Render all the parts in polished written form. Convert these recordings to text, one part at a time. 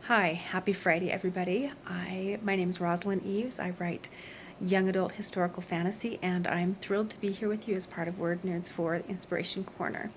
Hi, happy Friday, everybody. My name is Rosalind Eves. I write young adult historical fantasy, and I'm thrilled to be here with you as part of WordNerds for Inspiration Corner.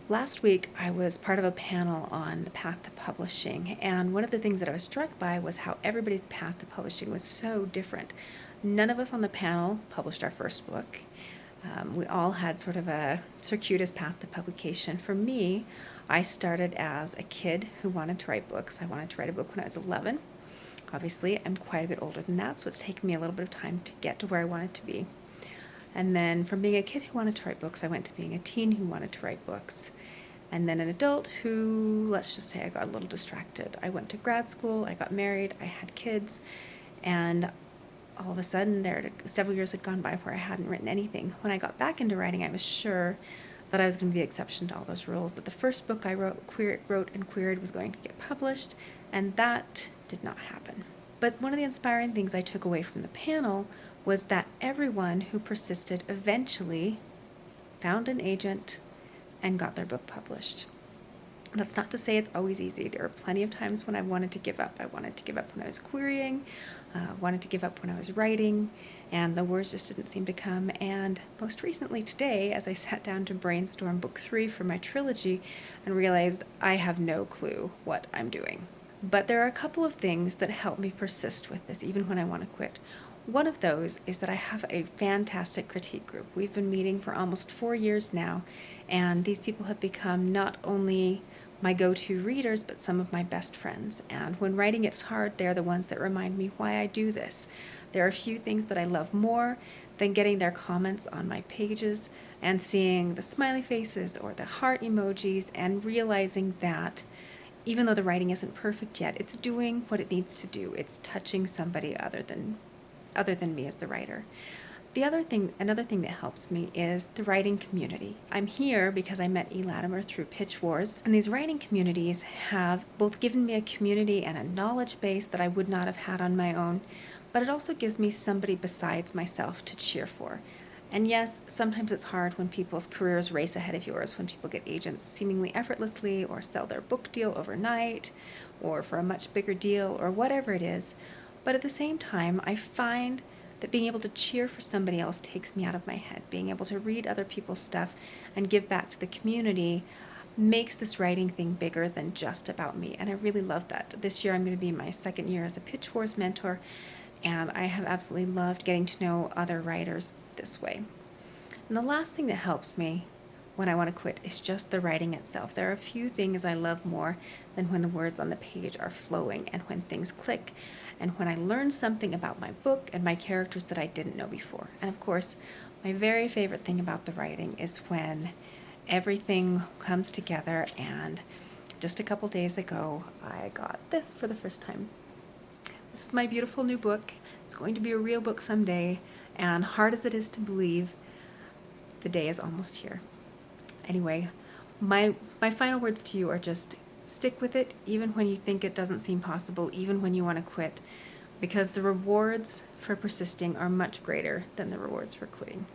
Last week, I was part of a panel on the path to publishing, and one of the things that I was struck by was how everybody's path to publishing was so different. None of us on the panel published our first book. We all had sort of a circuitous path to publication. For me, I started as a kid who wanted to write books. I wanted to write a book when I was 11. Obviously, I'm quite a bit older than that, so it's taken me a little bit of time to get to where I wanted to be. And then from being a kid who wanted to write books, I went to being a teen who wanted to write books. And then an adult who, let's just say I got a little distracted. I went to grad school, I got married, I had kids, and all of a sudden several years had gone by where I hadn't written anything. When I got back into writing, I was sure that I was going to be the exception to all those rules, that the first book I wrote and queried was going to get published, and that did not happen. But one of the inspiring things I took away from the panel was that everyone who persisted eventually found an agent and got their book published. That's not to say it's always easy. There are plenty of times when I wanted to give up. I wanted to give up when I was querying, wanted to give up when I was writing, and the words just didn't seem to come. And most recently today, as I sat down to brainstorm book 3 for my trilogy and realized I have no clue what I'm doing. But there are a couple of things that help me persist with this, even when I want to quit. One of those is that I have a fantastic critique group. We've been meeting for almost 4 years now, and these people have become not only my go-to readers, but some of my best friends. And when writing it's hard, they're the ones that remind me why I do this. There are a few things that I love more than getting their comments on my pages and seeing the smiley faces or the heart emojis and realizing that even though the writing isn't perfect yet, it's doing what it needs to do. It's touching somebody other than me as the writer. Another thing that helps me is the writing community. I'm here because I met E. Latimer through Pitch Wars, and these writing communities have both given me a community and a knowledge base that I would not have had on my own, but it also gives me somebody besides myself to cheer for. And yes, sometimes it's hard when people's careers race ahead of yours, when people get agents seemingly effortlessly or sell their book deal overnight or for a much bigger deal or whatever it is. But at the same time, I find that being able to cheer for somebody else takes me out of my head. Being able to read other people's stuff and give back to the community makes this writing thing bigger than just about me, and I really love that. This year I'm going to be my second year as a Pitch Wars mentor, and I have absolutely loved getting to know other writers this way. And the last thing that helps me when I want to quit is just the writing itself. There are a few things I love more than when the words on the page are flowing and when things click and when I learn something about my book and my characters that I didn't know before. And of course, my very favorite thing about the writing is when everything comes together, and just a couple days ago, I got this for the first time. This is my beautiful new book. It's going to be a real book someday, and hard as it is to believe, the day is almost here. Anyway, my final words to you are just stick with it, even when you think it doesn't seem possible, even when you want to quit, because the rewards for persisting are much greater than the rewards for quitting.